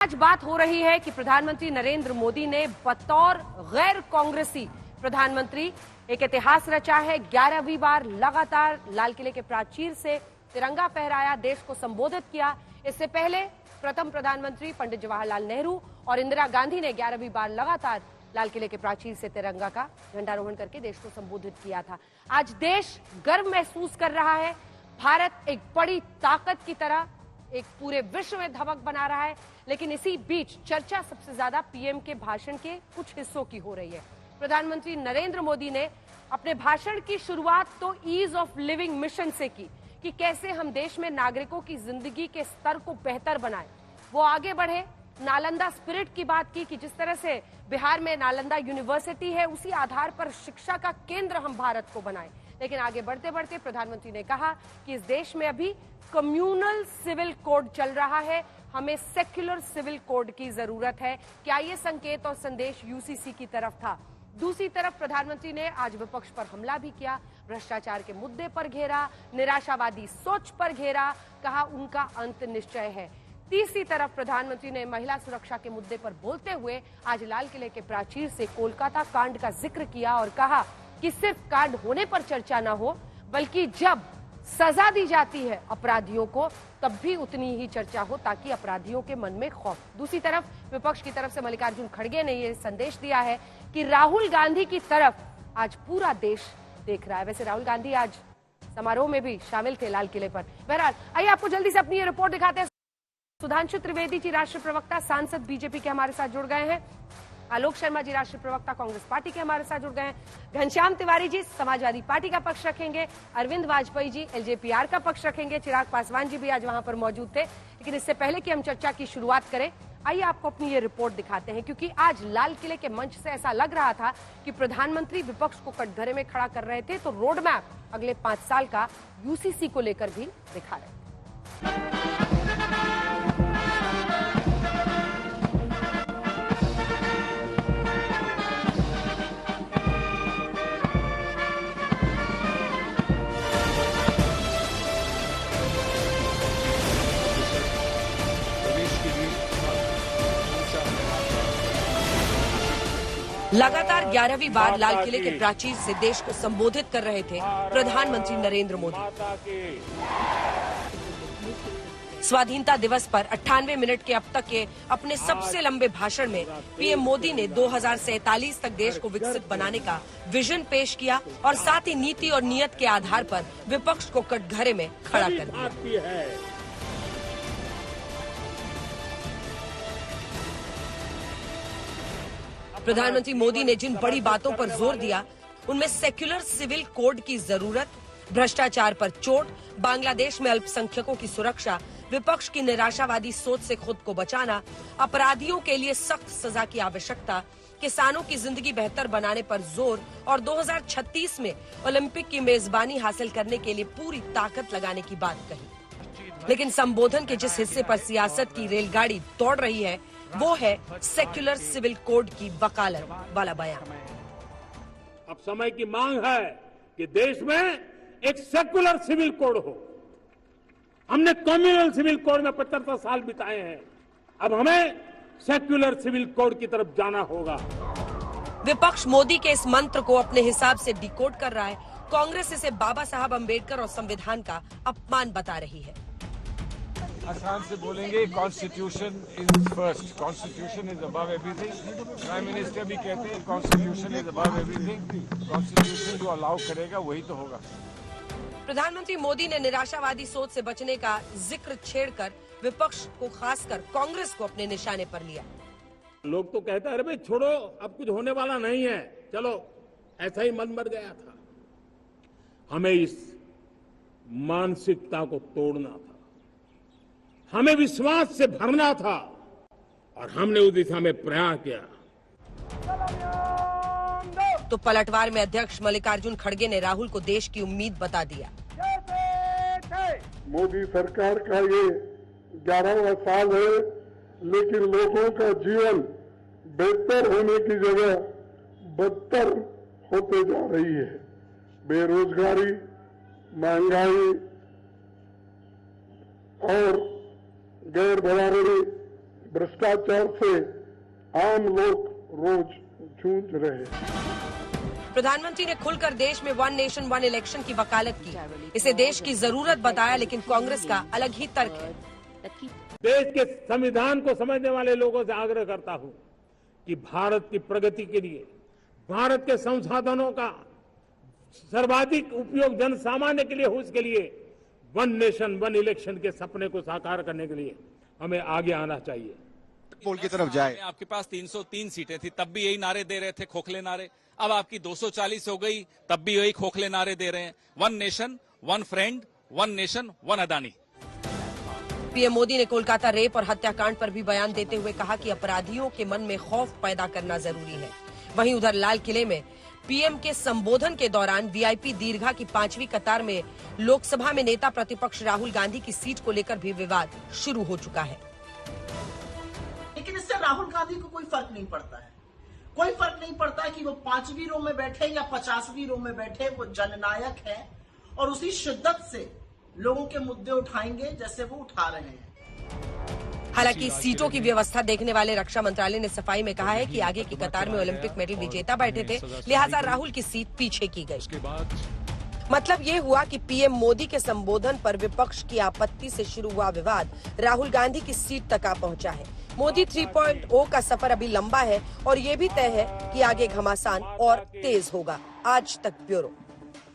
आज बात हो रही है कि प्रधानमंत्री नरेंद्र मोदी ने बतौर गैर कांग्रेसी प्रधानमंत्री एक इतिहास रचा है। 11वीं बार लगातार लाल किले के प्राचीर से तिरंगा फहराया, देश को संबोधित किया। इससे पहले प्रथम प्रधानमंत्री पंडित जवाहरलाल नेहरू और इंदिरा गांधी ने 11वीं बार लगातार लाल किले के प्राचीर से तिरंगा का झंडारोहण करके देश को संबोधित किया था। आज देश गर्व महसूस कर रहा है। भारत एक बड़ी ताकत की तरह एक पूरे विश्व में धमक बना रहा है। लेकिन इसी बीच चर्चा सबसे ज्यादा पीएम के भाषण के कुछ हिस्सों की हो रही है। प्रधानमंत्री नरेंद्र मोदी ने अपने भाषण की शुरुआत तो ईज ऑफ लिविंग मिशन से की कि कैसे हम देश में नागरिकों की जिंदगी के स्तर को बेहतर बनाएं। वो आगे बढ़े, नालंदा स्पिरिट की बात की कि जिस तरह से बिहार में नालंदा यूनिवर्सिटी है, उसी आधार पर शिक्षा का केंद्र हम भारत को बनाएं। लेकिन आगे बढ़ते बढ़ते प्रधानमंत्री ने कहा कि इस देश में अभी कम्युनल सिविल कोड चल रहा है, हमें सेक्युलर सिविल कोड की जरूरत है। क्या ये संकेत और संदेश यूसीसी की तरफ था? दूसरी तरफ प्रधानमंत्री ने आज विपक्ष पर हमला भी किया, भ्रष्टाचार के मुद्दे पर घेरा, निराशावादी सोच पर घेरा, कहा उनका अंत निश्चय है। तीसरी तरफ प्रधानमंत्री ने महिला सुरक्षा के मुद्दे पर बोलते हुए आज लाल किले के प्राचीर से कोलकाता कांड का जिक्र किया और कहा कि सिर्फ कांड होने पर चर्चा न हो, बल्कि जब सजा दी जाती है अपराधियों को तब भी उतनी ही चर्चा हो, ताकि अपराधियों के मन में खौफ। दूसरी तरफ विपक्ष की तरफ से मल्लिकार्जुन खड़गे ने यह संदेश दिया है कि राहुल गांधी की तरफ आज पूरा देश देख रहा है। वैसे राहुल गांधी आज समारोह में भी शामिल थे लाल किले पर। बहरहाल आइए आपको जल्दी से अपनी ये रिपोर्ट दिखाते हैं। सुधांशु त्रिवेदी जी राष्ट्रीय प्रवक्ता सांसद बीजेपी के हमारे साथ जुड़ गए हैं। आलोक शर्मा जी राष्ट्रीय प्रवक्ता कांग्रेस पार्टी के हमारे साथ जुड़ गए हैं। घनश्याम तिवारी जी समाजवादी पार्टी का पक्ष रखेंगे। अरविंद वाजपेयी जी एलजेपीआर का पक्ष रखेंगे। चिराग पासवान जी भी आज वहां पर मौजूद थे। लेकिन इससे पहले कि हम चर्चा की शुरुआत करें, आइए आपको अपनी ये रिपोर्ट दिखाते हैं, क्योंकि आज लाल किले के मंच से ऐसा लग रहा था कि प्रधानमंत्री विपक्ष को कटघरे में खड़ा कर रहे थे, तो रोड मैप अगले 5 साल का यूसीसी को लेकर भी दिखा रहे। लगातार 11वीं बार लाल किले के प्राचीर से देश को संबोधित कर रहे थे प्रधानमंत्री नरेंद्र मोदी। स्वाधीनता दिवस पर 98 मिनट के अब तक के अपने सबसे लंबे भाषण में पीएम मोदी ने 2047 तक देश को विकसित बनाने का विजन पेश किया और साथ ही नीति और नियत के आधार पर विपक्ष को कटघरे में खड़ा कर दिया। प्रधानमंत्री मोदी ने जिन बड़ी बातों पर जोर दिया उनमें सेक्युलर सिविल कोड की जरूरत, भ्रष्टाचार पर चोट, बांग्लादेश में अल्पसंख्यकों की सुरक्षा, विपक्ष की निराशावादी सोच से खुद को बचाना, अपराधियों के लिए सख्त सजा की आवश्यकता, किसानों की जिंदगी बेहतर बनाने पर जोर और 2036 में ओलंपिक की मेजबानी हासिल करने के लिए पूरी ताकत लगाने की बात कही। लेकिन संबोधन के जिस हिस्से पर सियासत की रेलगाड़ी दौड़ रही है वो है सेक्युलर सिविल कोड की वकालत वाला बयान। अब समय की मांग है कि देश में एक सेक्युलर सिविल कोड हो। हमने कम्युनल सिविल कोड में 75 साल बिताए हैं, अब हमें सेक्युलर सिविल कोड की तरफ जाना होगा। विपक्ष मोदी के इस मंत्र को अपने हिसाब से डिकोड कर रहा है। कांग्रेस इसे बाबा साहब अम्बेडकर और संविधान का अपमान बता रही है। आसान से बोलेंगे constitution is first, constitution is above everything. Prime minister भी कहते हैं constitution is above everything. Constitution जो अलाउ करेगा वही तो होगा। प्रधानमंत्री मोदी ने निराशावादी सोच से बचने का जिक्र छेड़कर विपक्ष को, खासकर कांग्रेस को अपने निशाने पर लिया। लोग तो कहते हैं अरे भाई छोड़ो, अब कुछ होने वाला नहीं है, चलो ऐसा ही मन मर गया था। हमें इस मानसिकता को तोड़ना था, हमें विश्वास से भरना था और हमने उस दिशा में प्रयास किया। तो पलटवार में अध्यक्ष मल्लिकार्जुन खड़गे ने राहुल को देश की उम्मीद बता दिया। मोदी सरकार का ये 11वां साल है, लेकिन लोगों का जीवन बेहतर होने की जगह बदतर होते जा रही है। बेरोजगारी, महंगाई और गैर बराबरी भ्रष्टाचार से आम लोग रोज जूझ रहे हैं। प्रधानमंत्री ने खुलकर देश में वन नेशन वन इलेक्शन की वकालत की। इसे देश की जरूरत बताया, लेकिन कांग्रेस का अलग ही तर्क है। देश के संविधान को समझने वाले लोगों से आग्रह करता हूं कि भारत की प्रगति के लिए, भारत के संसाधनों का सर्वाधिक उपयोग जन सामान्य के लिए हो, इसके लिए वन नेशन वन इलेक्शन के सपने को साकार करने के लिए हमें आगे आना चाहिए। पोल की तरफ जाए। आपके पास 303 सीटें थी, तब भी यही नारे दे रहे थे, खोखले नारे। अब आपकी 240 हो गई, तब भी यही खोखले नारे दे रहे हैं। One nation one friend, one nation one Adani. PM Modi ने कोलकाता रेप और हत्याकांड पर भी बयान देते हुए कहा कि अपराधियों के मन में खौफ पैदा करना जरूरी है। वहीं उधर लाल किले में पीएम के संबोधन के दौरान वीआईपी दीर्घा की 5वीं कतार में लोकसभा में नेता प्रतिपक्ष राहुल गांधी की सीट को लेकर भी विवाद शुरू हो चुका है। लेकिन इससे राहुल गांधी को कोई फर्क नहीं पड़ता है। कोई फर्क नहीं पड़ता है कि वो 5वीं रो में बैठे या 50वीं रो में बैठे, वो जननायक है और उसी शिद्दत से लोगों के मुद्दे उठाएंगे जैसे वो उठा रहे हैं। हालांकि सीटों की व्यवस्था देखने वाले रक्षा मंत्रालय ने सफाई में कहा है कि आगे की कतार में ओलंपिक मेडल विजेता बैठे थे, लिहाजा राहुल की सीट पीछे की गई। मतलब ये हुआ कि पीएम मोदी के संबोधन पर विपक्ष की आपत्ति से शुरू हुआ विवाद राहुल गांधी की सीट तक आ पहुंचा है। मोदी 3.0 का सफर अभी लंबा है और ये भी तय है कि आगे घमासान और तेज होगा। आज तक ब्यूरो।